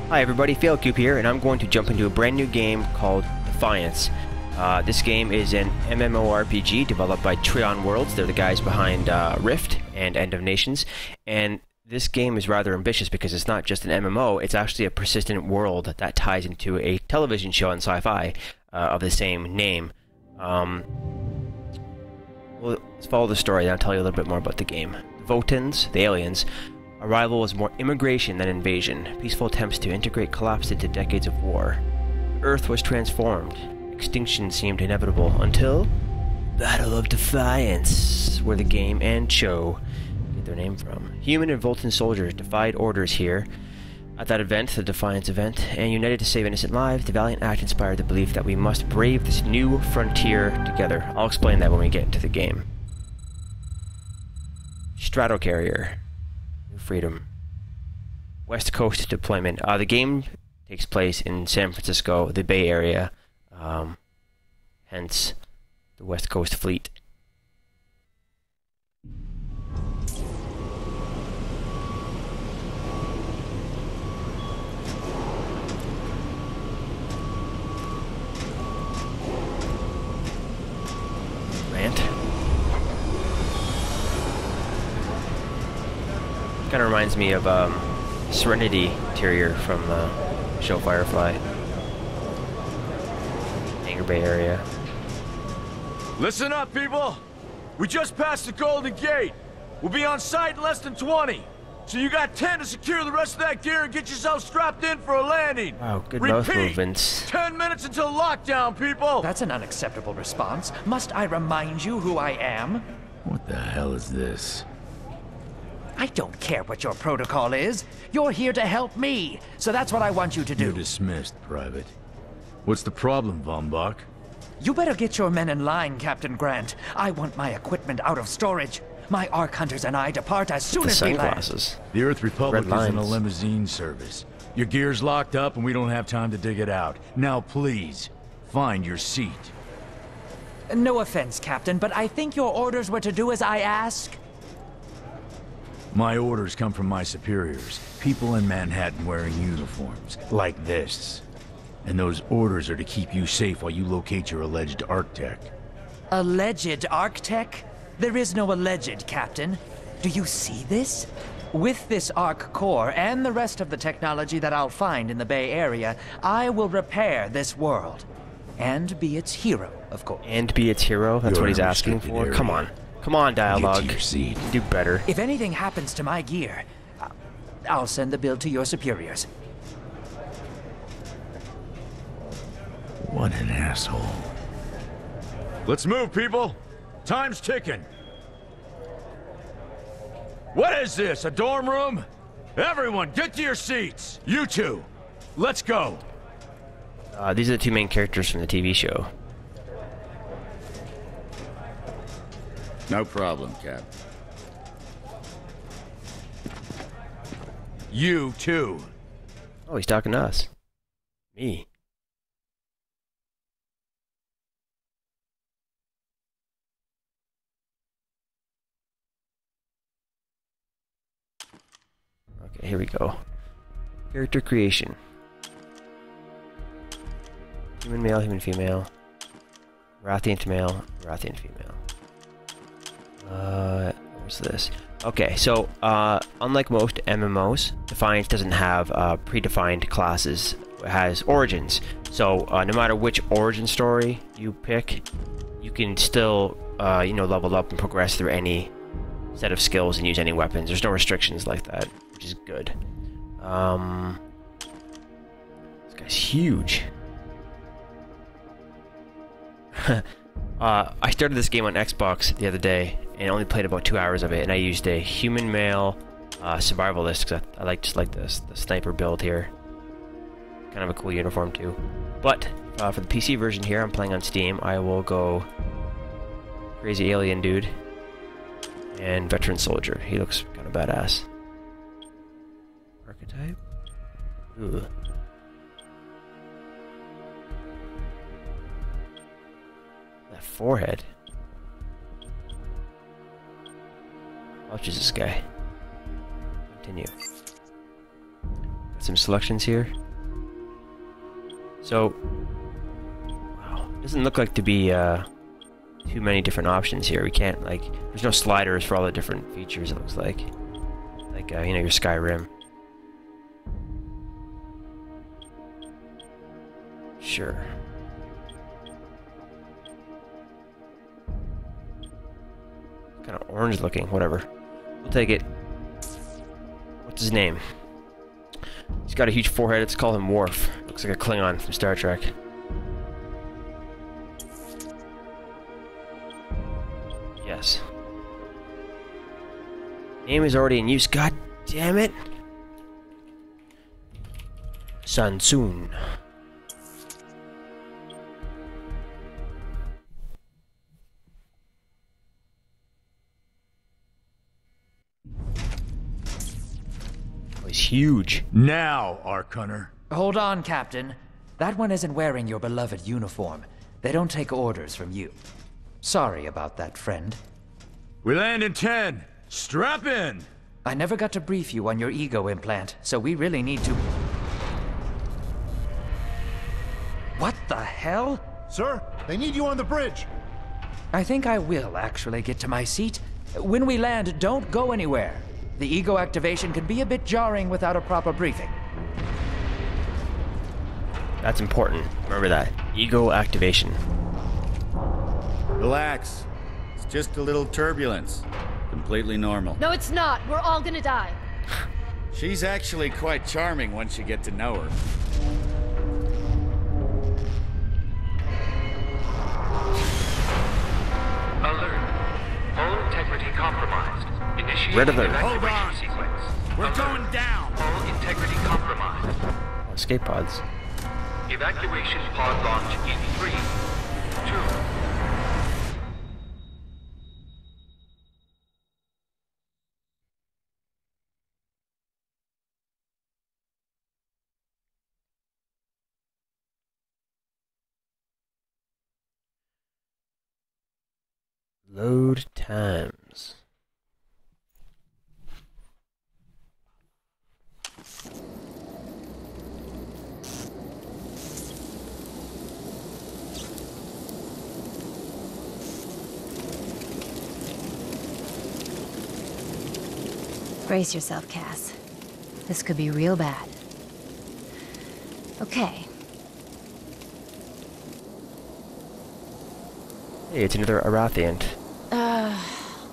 Hi everybody, Failcube here, and I'm going to jump into a brand new game called Defiance. This game is an MMORPG developed by Trion Worlds. They're the guys behind Rift and End of Nations, and this game is rather ambitious because it's not just an MMO, it's actually a persistent world that ties into a television show on sci-fi of the same name. Well, let's follow the story and I'll tell you a little bit more about the game. The Votans, the aliens, arrival was more immigration than invasion. Peaceful attempts to integrate collapsed into decades of war. Earth was transformed. Extinction seemed inevitable until Battle of Defiance, where the game and show get their name from. Human and Vulcan soldiers defied orders here. At that event, the Defiance event, and united to save innocent lives, the valiant act inspired the belief that we must brave this new frontier together. I'll explain that when we get into the game. Stratocarrier. New Freedom. West Coast deployment. The game takes place in San Francisco, the Bay Area, hence the West Coast Fleet. Kind of reminds me of Serenity Interior from the show Firefly. Anger Bay area. Listen up, people! We just passed the Golden Gate. We'll be on site in less than 20. So you got 10 to secure the rest of that gear and get yourself strapped in for a landing. Wow, good mouth movements. 10 minutes until lockdown, people! That's an unacceptable response. Must I remind you who I am? What the hell is this? I don't care what your protocol is. You're here to help me, so that's what I want you to do. You're dismissed, Private. What's the problem, Von Bach? You better get your men in line, Captain Grant. I want my equipment out of storage. My Ark Hunters and I depart as soon as we land. The Earth Republic is in a lines. limousine service. Your gear's locked up and we don't have time to dig it out. Now please, find your seat. No offense, Captain, but I think your orders were to do as I ask. My orders come from my superiors. People in Manhattan wearing uniforms, like this. And those orders are to keep you safe while you locate your alleged Arctech. Alleged Arctech? There is no alleged, Captain. Do you see this? With this Arc core and the rest of the technology that I'll find in the Bay Area, I will repair this world. And be its hero, of course. And be its hero? That's what he's asking for? Area. Come on. Come on, dialogue. Get to your seat. Do better. If anything happens to my gear, I'll send the bill to your superiors. What an asshole. Let's move, people! Time's ticking. What is this, a dorm room? Everyone, get to your seats! You two, let's go! These are the two main characters from the TV show. No problem, Cap. You too. Oh, he's talking to us. Me. Okay, here we go. Character creation. Human male, human female. Rathian to male, Rathian female. What's this? Okay, so, unlike most MMOs, Defiance doesn't have predefined classes. It has origins. So, no matter which origin story you pick, you can still, level up and progress through any set of skills and use any weapons. There's no restrictions like that, which is good. This guy's huge. I started this game on Xbox the other day and only played about 2 hours of it, and I used a human male survivalist because I just like this, the sniper build here. Kind of a cool uniform too. But for the PC version here, I'm playing on Steam. I will go crazy alien dude and veteran soldier. He looks kind of badass. Archetype? Ooh. That forehead. How much is this guy? Continue. some selections here. So, wow, doesn't look like to be too many different options here. We can't, like, there's no sliders for all the different features, it looks like. Like, you know, your Skyrim. Sure. Kind of orange looking, whatever. We'll take it. What's his name? He's got a huge forehead. Let's call him Worf. Looks like a Klingon from Star Trek. Yes. Name is already in use. God damn it. Sansoon. Oh, he's huge. Now, Ark Hunter. Hold on, Captain. That one isn't wearing your beloved uniform. They don't take orders from you. Sorry about that, friend. We land in 10. Strap in. I never got to brief you on your ego implant, so we really need to... What the hell? Sir, they need you on the bridge. I think I will actually get to my seat. When we land, don't go anywhere. The ego activation can be a bit jarring without a proper briefing. That's important. Remember that. Ego activation. Relax. It's just a little turbulence. Completely normal. No, it's not. We're all gonna die. She's actually quite charming once you get to know her. Alert. All integrity compromised. Initiate Red alert. evacuation Hold on. sequence. We're Alert. going down. All integrity compromised. Oh, escape pods. Evacuation pod launch in 3, 2. Load times. Brace yourself, Cass. This could be real bad. Okay. Hey, it's another Arathian.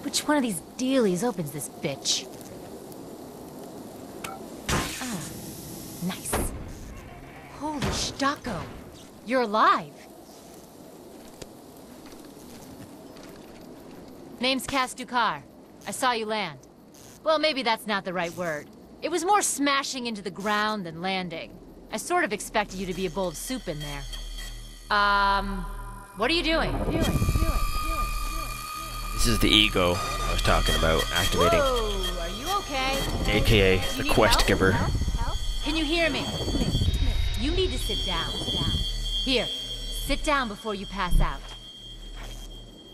Which one of these dealies opens this bitch? Ah, nice. Holy Stocko. You're alive. Name's Cass Dukar. I saw you land. Well, maybe that's not the right word. It was more smashing into the ground than landing. I sort of expected you to be a bowl of soup in there. What are you doing? This is the ego I was talking about activating. Whoa, are you okay? AKA the You need quest help? giver. Help? Can you hear me? You need to sit down. Here, sit down before you pass out.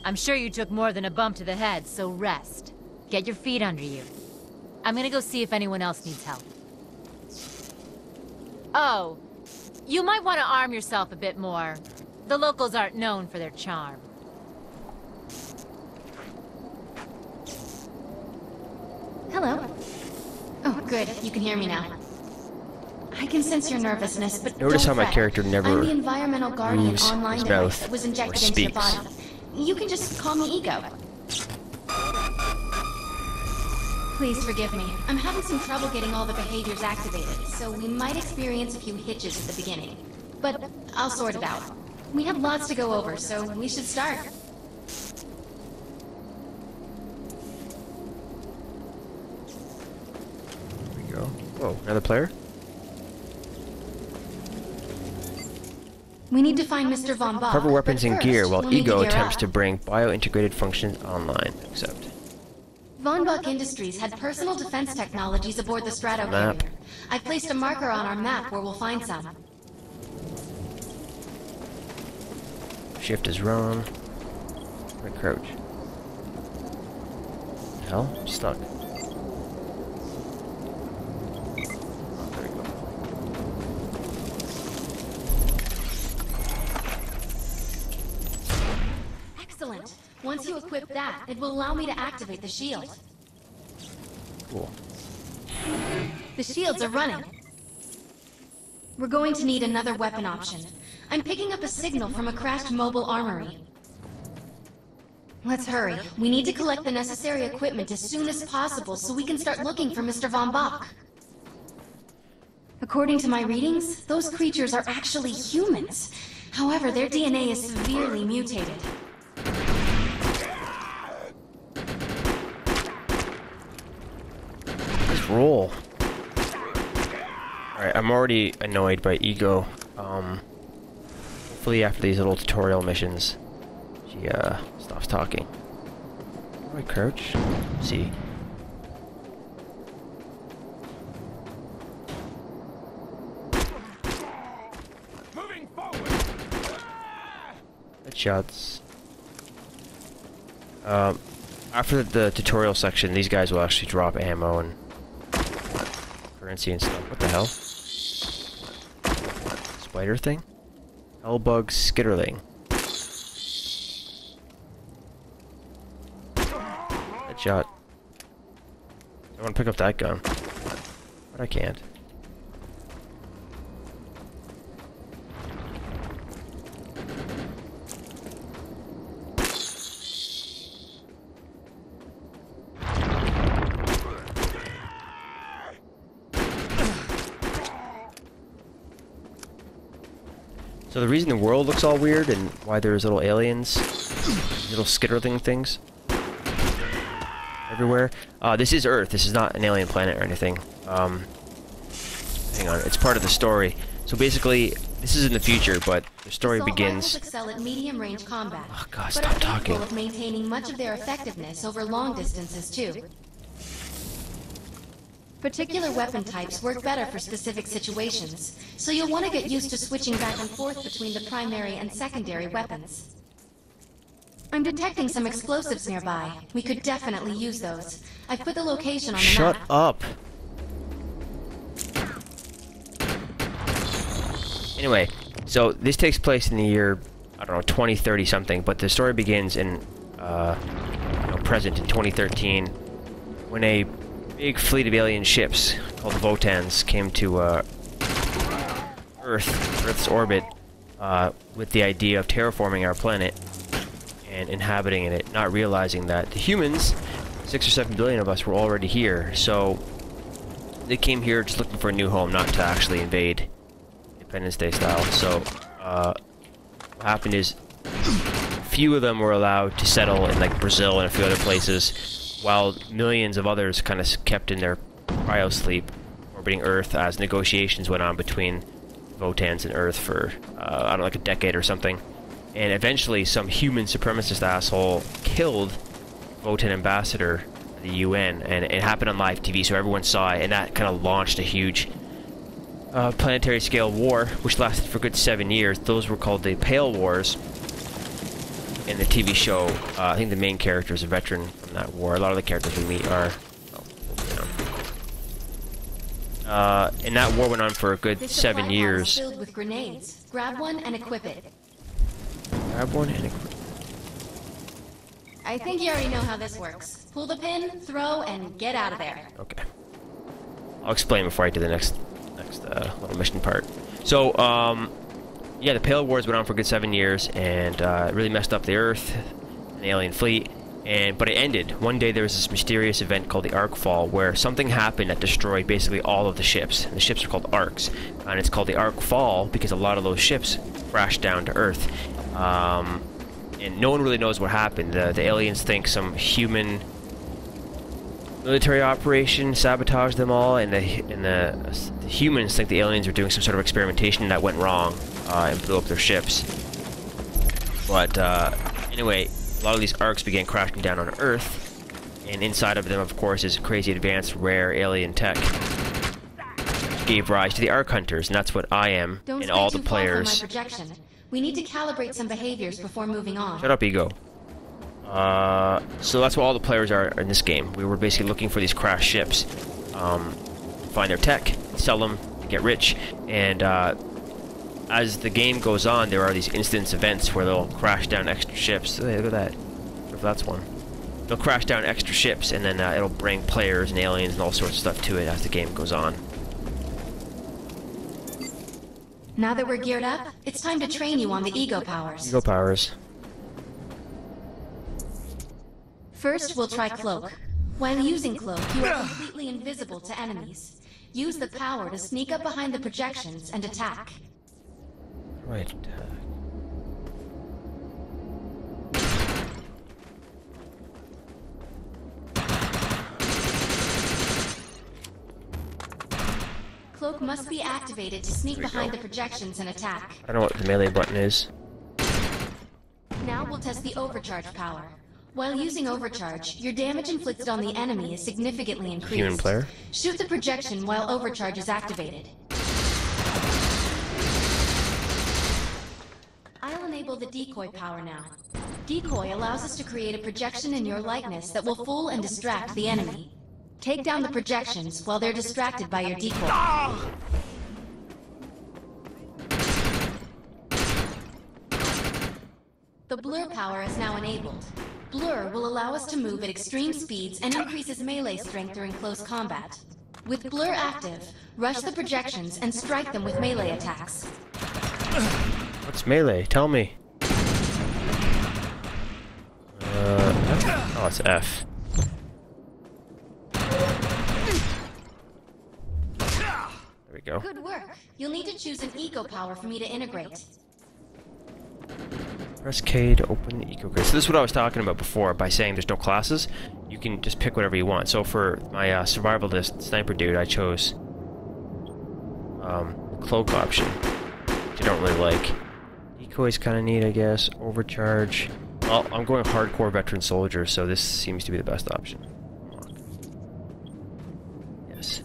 I'm sure you took more than a bump to the head, so rest. Get your feet under you. I'm gonna go see if anyone else needs help. Oh, you might want to arm yourself a bit more. The locals aren't known for their charm. Hello. Oh, good. You can hear me now. I can sense your nervousness, but Notice don't how my fret. character never I'm the environmental guardian moves online his device mouth that was or injected into your speaks. body. You can just call me Ego. Please forgive me. I'm having some trouble getting all the behaviors activated, so we might experience a few hitches at the beginning. But I'll sort it out. We have lots to go over, so we should start. There we go. Whoa, another player? We need to find Mr. Von Bach. Recover weapons but and gear first, while we'll need Ego gear attempts up. to bring bio-integrated functions online. Accept. Von Bach Industries had personal defense technologies aboard the Map. Stratocarrier. I've placed a marker on our map where we'll find some. Shift is wrong. Right crouch. Hell, I'm stuck. Oh, there we go. Once you equip that, it will allow me to activate the shield. Cool. The shields are running. We're going to need another weapon option. I'm picking up a signal from a crashed mobile armory. Let's hurry. We need to collect the necessary equipment as soon as possible so we can start looking for Mr. Von Bach. According to my readings, those creatures are actually humans. However, their DNA is severely mutated. Let's roll. Alright, I'm already annoyed by Ego. Hopefully after these little tutorial missions, she stops talking. Where do I crouch? Let's see. Moving forward. Headshots. After the tutorial section, these guys will actually drop ammo and currency and stuff. What the hell? Spider thing? Hellbug skitterling. Headshot. I want to pick up that gun. But I can't. So the reason the world looks all weird and why there's little aliens, little skitterling things everywhere. This is Earth. This is not an alien planet or anything. Hang on, it's part of the story. So basically, this is in the future, but the story begins. Excel at medium-range combat. Oh God, but stop are talking. capable of maintaining much of their effectiveness over long distances too. Particular weapon types work better for specific situations, so you'll want to get used to switching back and forth between the primary and secondary weapons. I'm detecting some explosives nearby. We could definitely use those. I've put the location on the Shut map. up. Anyway, so this takes place in the year, I don't know, 2030 something, but the story begins in, present in 2013, when a big fleet of alien ships called the Votans came to Earth's orbit with the idea of terraforming our planet and inhabiting in it, not realizing that the humans, 6 or 7 billion of us, were already here. So they came here just looking for a new home, not to actually invade, Independence Day style. So what happened is few of them were allowed to settle in like Brazil and a few other places, while millions of others kind of kept in their cryosleep orbiting Earth as negotiations went on between Votans and Earth for, I don't know, like a decade or something. And eventually some human supremacist asshole killed Votan ambassador to the UN, and it happened on live TV, so everyone saw it, and that kind of launched a huge planetary scale war, which lasted for a good 7 years. Those were called the Pale Wars. In the TV show, I think the main character is a veteran from that war. A lot of the characters we meet are... and that war went on for a good 7 years. Filled with grenades. Grab one and equip it. Grab one and equip. I think you already know how this works. Pull the pin, throw, and get out of there. Okay. I'll explain before I do the next little mission part. So, yeah, the Pale Wars went on for a good 7 years, and it really messed up the Earth and the alien fleet. But it ended. One day there was this mysterious event called the Ark Fall, where something happened that destroyed basically all of the ships. And the ships are called Arks, and it's called the Ark Fall because a lot of those ships crashed down to Earth. And no one really knows what happened. The aliens think some human military operation sabotaged them all, and the humans think the aliens were doing some sort of experimentation that went wrong and blew up their ships. But anyway, a lot of these arcs began crashing down on Earth, and inside of them, of course, is crazy advanced, rare alien tech, which gave rise to the Ark Hunters, and that's what I am, and all the players. We need to calibrate some behaviors before moving on. Shut up, Ego. So that's what all the players are in this game. We were basically looking for these crashed ships, find their tech, sell them, get rich, and as the game goes on, there are these instance events where they'll crash down extra ships. Hey, look at that. if that's one. It'll crash down extra ships, and then it'll bring players and aliens and all sorts of stuff to it as the game goes on. Now that we're geared up, it's time to train you on the ego powers. Ego powers. First, we'll try Cloak. While using Cloak, you are completely invisible to enemies. Use the power to sneak up behind the projections and attack. Right. Cloak must be activated to sneak behind the projections and attack. I don't know what the melee button is. Now we'll test the overcharge power. While using overcharge, your damage inflicted on the enemy is significantly increased. Human player? Shoot the projection while overcharge is activated. I'll enable the decoy power now. Decoy allows us to create a projection in your likeness that will fool and distract the enemy. Take down the projections while they're distracted by your decoy. The blur power is now enabled. Blur will allow us to move at extreme speeds and increases melee strength during close combat. With Blur active, rush the projections and strike them with melee attacks. What's melee? Tell me. Oh, it's F. There we go. Good work. You'll need to choose an ego power for me to integrate. Press K to open the eco grid. So this is what I was talking about before by saying there's no classes. You can just pick whatever you want. So for my survivalist sniper dude, I chose cloak option, which I don't really like. Decoy's kind of neat, I guess. Overcharge. Well, I'm going hardcore veteran soldier, so this seems to be the best option. Yes.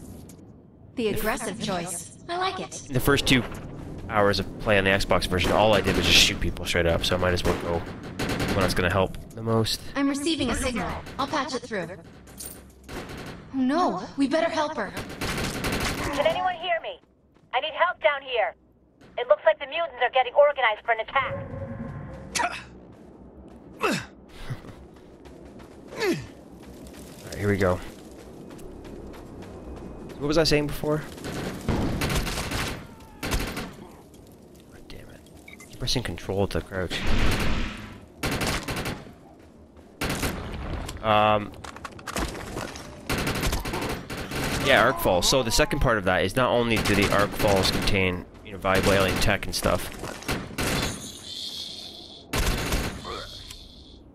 The aggressive choice. I like it. The first 2 hours of play on the Xbox version, all I did was just shoot people straight up, so I might as well go when it's going to help the most. I'm receiving a signal. I'll patch it through. Oh no, we better help her. Can anyone hear me? I need help down here. It looks like the mutants are getting organized for an attack. Alright, here we go. So what was I saying before? Pressing control to crouch. Yeah, arc falls. So the second part of that is not only do the arc falls contain, you know, valuable alien tech and stuff,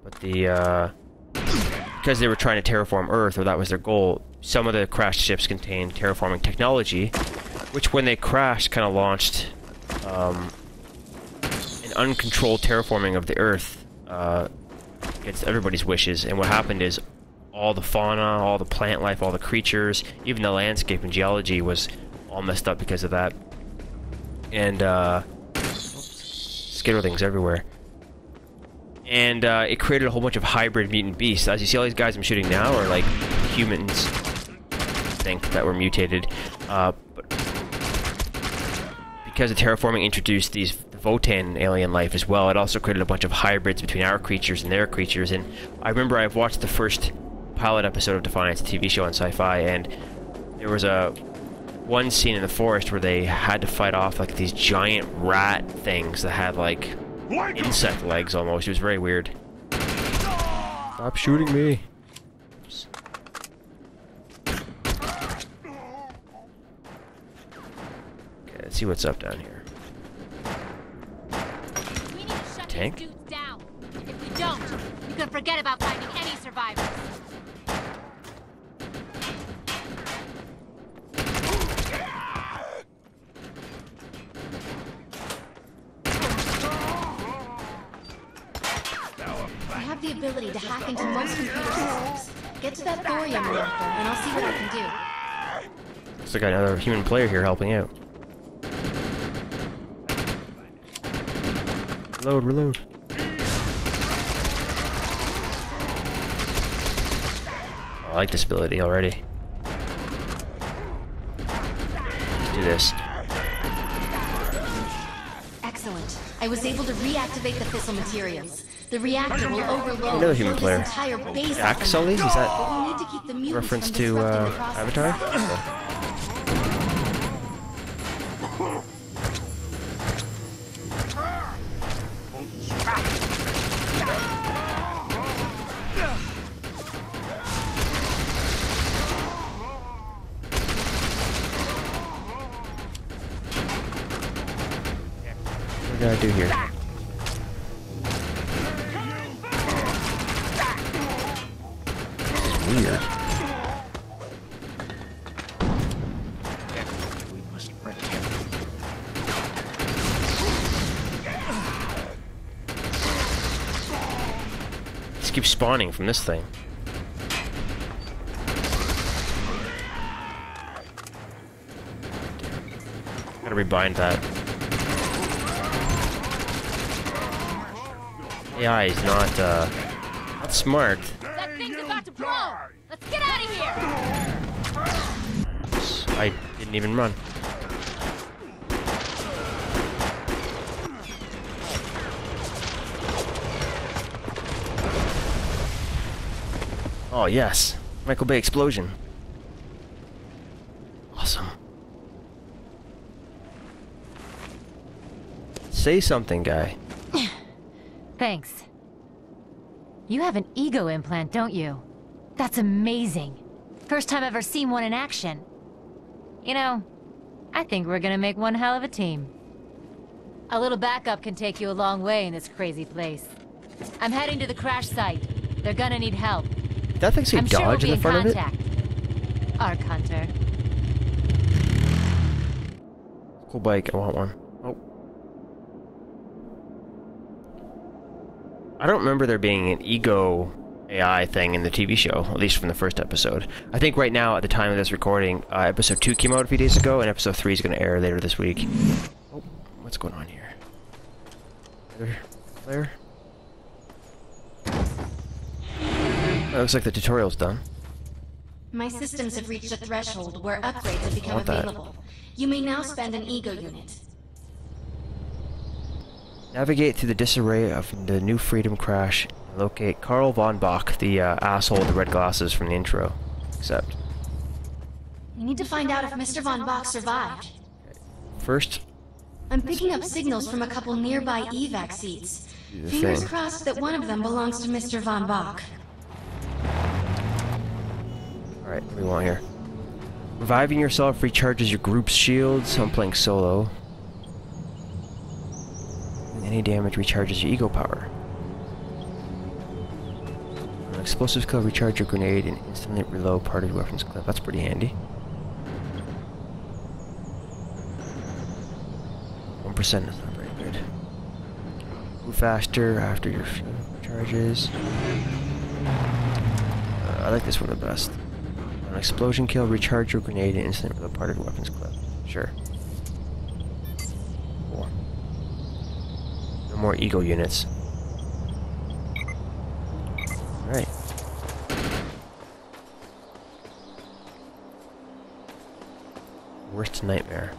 but the because they were trying to terraform Earth, or that was their goal, some of the crashed ships contained terraforming technology, which when they crashed kind of launched uncontrolled terraforming of the Earth against everybody's wishes. And what happened is all the fauna, all the plant life, all the creatures, even the landscape and geology was all messed up because of that. And skitterlings everywhere. And it created a whole bunch of hybrid mutant beasts. As you see, all these guys I'm shooting now are like humans, I think, that were mutated. But because the terraforming introduced these Votan alien life as well, it also created a bunch of hybrids between our creatures and their creatures. And I remember I've watched the first pilot episode of Defiance, a TV show on Sci-Fi, and there was one scene in the forest where they had to fight off like these giant rat things that had like insect legs almost. It was very weird. Stop shooting me. Oops. Okay, let's see what's up down here. Tank? Dudes down. If we don't, we could forget about finding any survivors. I have the ability to hack into most computer systems. Get to that thorium reactor, and I'll see what I can do. Looks like another human player here helping out. Reload, reload. Oh, I like this ability already. Let's do this. Excellent. I was able to reactivate the fissile materials. The reactor will overload Another human this player. entire base. Jack Sully? Is that But we need to keep the mutants reference from to disrupting the process. Avatar? What did I do here? Weird. We must bring him. Just keeps spawning from this thing. Gotta rebind that. AI is not smart. That thing's about to blow! Let's get out of here! I didn't even run. Oh yes, Michael Bay explosion. Awesome. Say something, guy. Thanks. You have an ego implant, don't you? That's amazing. First time I've ever seen one in action. You know, I think we're gonna make one hell of a team. A little backup can take you a long way in this crazy place. I'm heading to the crash site. They're gonna need help. Did that thing say I'm sure we'll dodge be in the front of it? contact. Arc Hunter. Cool bike, I want one. Oh. I don't remember there being an ego AI thing in the TV show, at least from the first episode. I think right now, at the time of this recording, episode 2 came out a few days ago, and episode 3 is going to air later this week. Oh, what's going on here? Player? Oh, looks like the tutorial's done. My systems have reached a threshold where upgrades have become want that. available. You may now spend an ego unit. Navigate through the disarray of the New Freedom crash and locate Karl von Bach, the asshole with the red glasses from the intro. Except, We need to find out if Mr. Von Bach survived. first, I'm picking up signals from a couple nearby evac seats. do the Fingers thing. crossed that one of them belongs to Mr. Von Bach. Alright, what do we want here? Reviving yourself recharges your group's shields. I'm playing solo. Any damage recharges your ego power. An explosive skill recharge your grenade and instantly reload part of your weapon's clip. That's pretty handy. 1% is not very good. Move faster after your shield recharges. I like this one the best. An explosion kill, recharge your grenade and instantly reload part of your weapon's clip. Sure. Cool. No more ego units. Alright. Worst nightmare.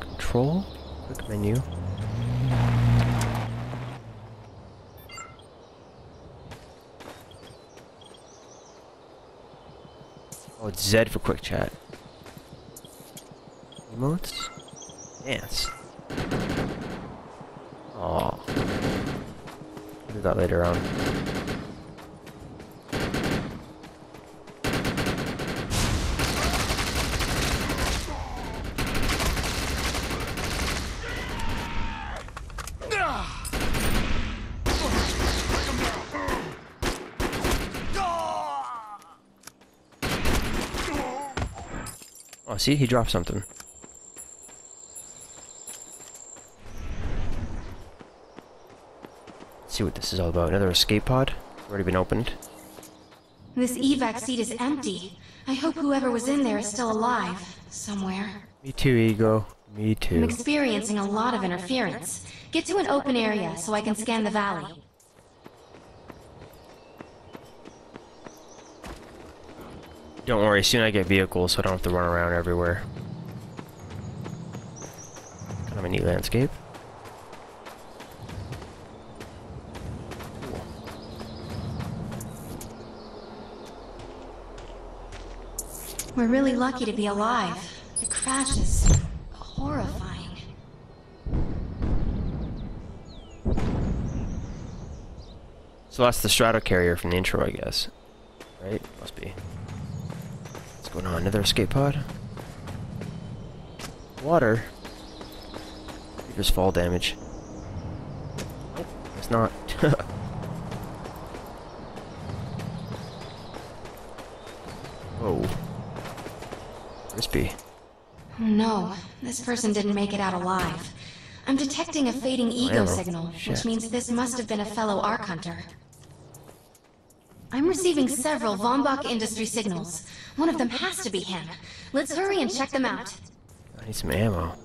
Control? Quick menu. Oh, it's Z for quick chat. Emotes? Dance. Aw. Do that later on. Oh, see? He dropped something. Let's see what this is all about. Another escape pod? Already been opened. This evac seat is empty. I hope whoever was in there is still alive. Somewhere. Me too, Ego. Me I'm too. experiencing a lot of interference. Get to an open area so I can scan the valley. Don't worry, soon I get vehicles so I don't have to run around everywhere. Kind of a neat landscape. We're really lucky to be alive. The crash is horrifying. So that's the Stratocarrier from the intro, I guess. Right? Must be. What's going on? Another escape pod? Water? Just fall damage. Oh, it's not. Whoa. Crispy. Oh no, this person didn't make it out alive. I'm detecting a fading ego Ammo. signal, Shit. which means this must have been a fellow Ark Hunter. I'm receiving several Von Bach Industry signals. One of them has to be him. Let's hurry and check them out. I need some ammo.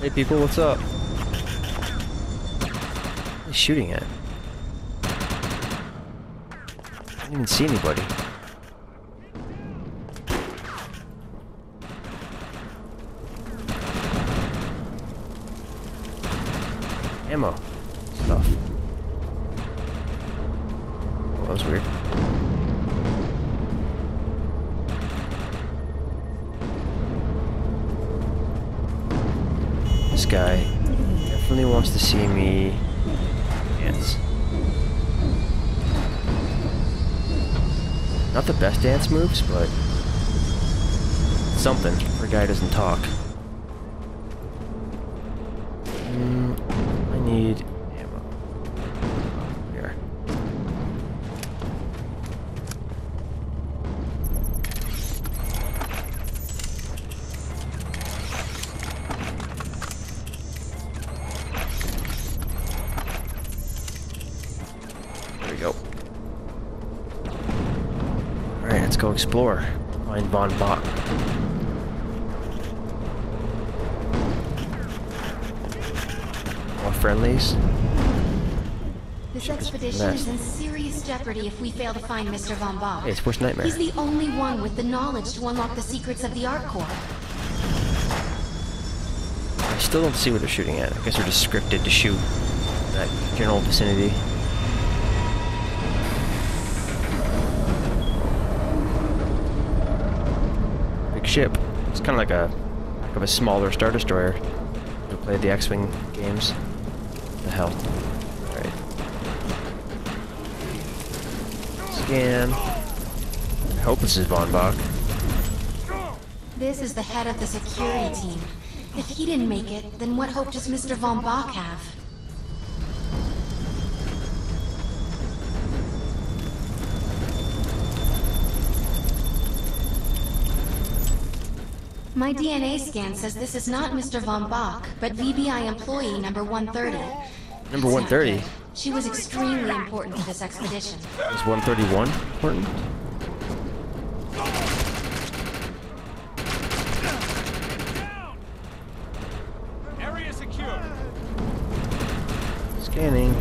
Hey people, what's up? What are you shooting at? I didn't even see anybody. Ammo. Stuff. Oh, that was weird. This guy definitely wants to see me dance. Not the best dance moves, but something for a guy who doesn't talk. I need ammo. Here. There we go. Alright, let's go explore. Find Von Bach. More friendlies. This expedition is in serious jeopardy if we fail to find Mr. Von Bach. Hey, it's Worst Nightmare. He's the only one with the knowledge to unlock the secrets of the Ark Core. I still don't see what they're shooting at. I guess they're just scripted to shoot that general vicinity. Big ship. It's kind of like a smaller Star Destroyer. Who played the X-Wing games. What the hell? Alright. Scan. I hope this is Von Bach. This is the head of the security team. If he didn't make it, then what hope does Mr. Von Bach have? My DNA scan says this is not Mr. Von Bach, but VBI employee number 130. Number 130? She was extremely important to this expedition. Is 131 important? Area secure. Scanning.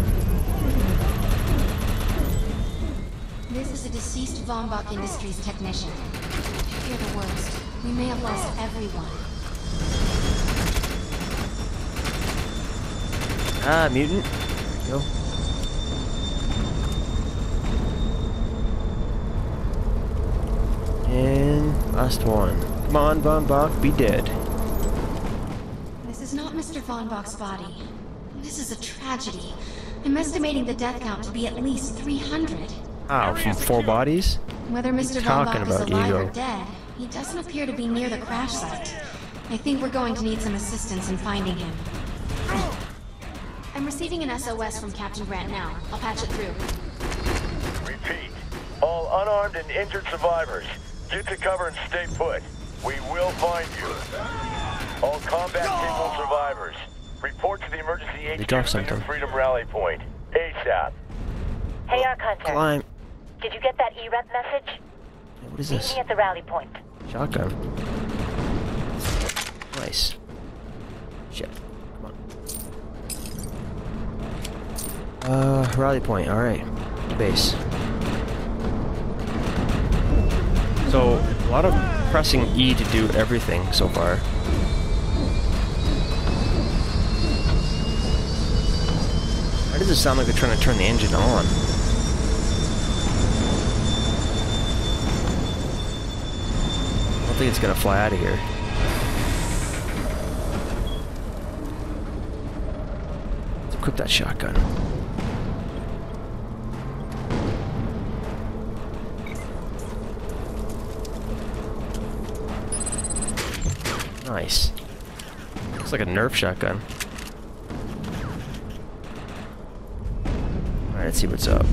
This is a deceased Von Bach Industries technician. Fear the worst. We may have lost everyone. Ah, mutant. There we go. And last one. Come on, Von Bach, be dead. This is not Mr. Von Bach's body. This is a tragedy. I'm estimating the death count to be at least 300. Ow, from 4 bodies? Whether What are Mr. you Von Bach talking is about, alive Ego? or dead, he doesn't appear to be near the crash site. I think we're going to need some assistance in finding him. I'm receiving an SOS from Captain Grant now. I'll patch it through. Repeat. All unarmed and injured survivors, get to cover and stay put. We will find you. All combat-capable survivors, report to the emergency HQ dropped at your something. Freedom Rally Point. ASAP. Hey, Ark Hunter. Climb. Did you get that E-Rep message? Hey, what is Meet this? me at the rally point. Shotgun. Nice. Shit. Come on. Rally point. Alright. Base. So, a lot of pressing E to do everything so far. Why does it sound like they're trying to turn the engine on? I don't think it's gonna fly out of here. Let's equip that shotgun. Nice. Looks like a Nerf shotgun. Alright, let's see what's up.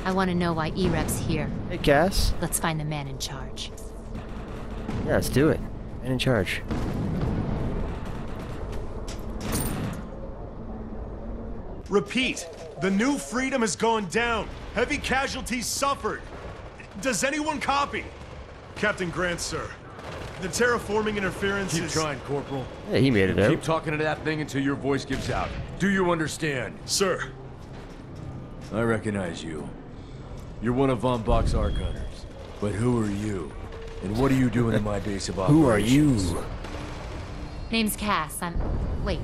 I want to know why E-Rep's here. Hey, Cass. Let's find the man in charge. Yeah, let's do it. Man in charge. Repeat. The New Freedom has gone down. Heavy casualties suffered. Does anyone copy? Captain Grant, sir. The terraforming interference Keep is... trying, Corporal. Yeah, he made it out. Keep talking to that thing until your voice gives out. Do you understand? Sir. I recognize you. You're one of Von Bach's Ark Hunters. But who are you? And what are you doing in my base of operations? Who are you? Name's Cass. Wait.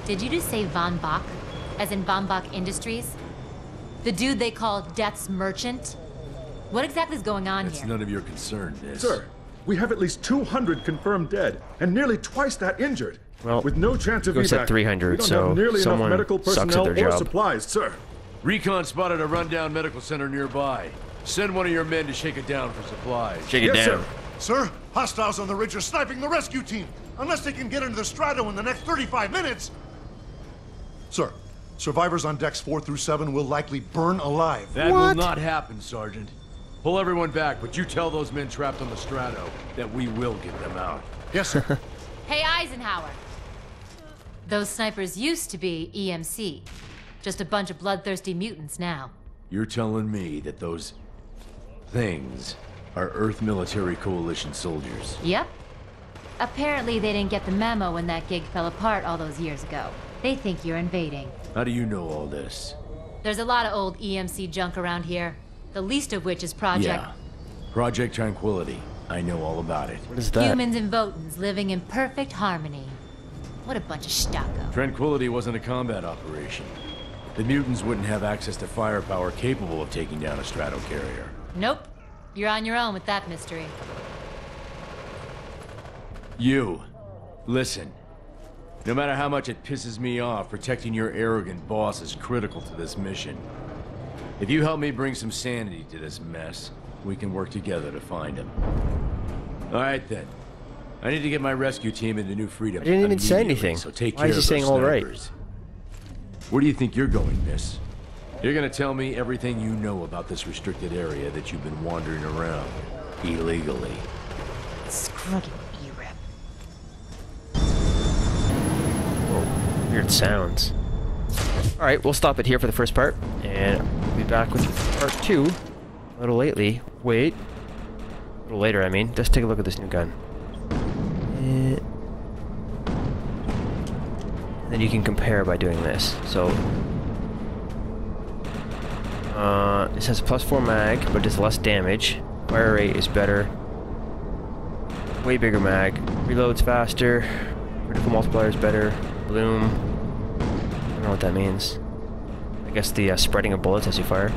Did you just say Von Bach? As in Von Bach Industries? The dude they call Death's Merchant? What exactly is going on That's here? none of your concern, miss. Sir, we have at least 200 confirmed dead, and nearly twice that injured. Well, with no chance of Go said evac, 300, we don't so have nearly enough someone medical sucks at personnel their or job. supplies, sir. Recon spotted a rundown medical center nearby. Send one of your men to shake it down for supplies. Shake it down. Sir, hostiles on the ridge are sniping the rescue team. Unless they can get into the Strato in the next 35 minutes. Sir, survivors on decks 4 through 7 will likely burn alive. That will not happen, Sergeant. Pull everyone back, but you tell those men trapped on the Strato that we will get them out. Yes, sir. Hey, Eisenhower. Those snipers used to be EMC. Just a bunch of bloodthirsty mutants now. You're telling me that those things are Earth Military Coalition soldiers? Yep. Apparently they didn't get the memo when that gig fell apart all those years ago. They think you're invading. How do you know all this? There's a lot of old EMC junk around here. The least of which is Project... Yeah. Project Tranquility. I know all about it. What is that? Humans and Votans living in perfect harmony. What a bunch of stucco. Tranquility wasn't a combat operation. The mutants wouldn't have access to firepower capable of taking down a strato carrier. Nope. You're on your own with that mystery. You. Listen. No matter how much it pisses me off, protecting your arrogant boss is critical to this mission. If you help me bring some sanity to this mess, we can work together to find him. Alright then. I need to get my rescue team into New Freedom. I didn't even say anything. So take Why care is he of saying those all right? snipers. Where do you think you're going, miss? You're gonna tell me everything you know about this restricted area that you've been wandering around illegally. Screw you, E-Rep. Whoa, weird sounds. Alright, we'll stop it here for the first part, and we'll be back with part 2 a little lately. Wait. A little later, I mean. Let's take a look at this new gun. And then you can compare by doing this. So, this has a +4 mag, but does less damage. Fire rate is better. Way bigger mag. Reloads faster. Critical multiplier is better. Bloom. I don't know what that means. I guess the spreading of bullets as you fire.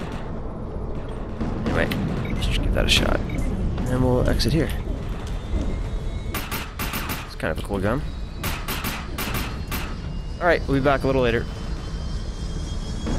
Anyway, let's just give that a shot. And we'll exit here. It's kind of a cool gun. Alright, we'll be back a little later.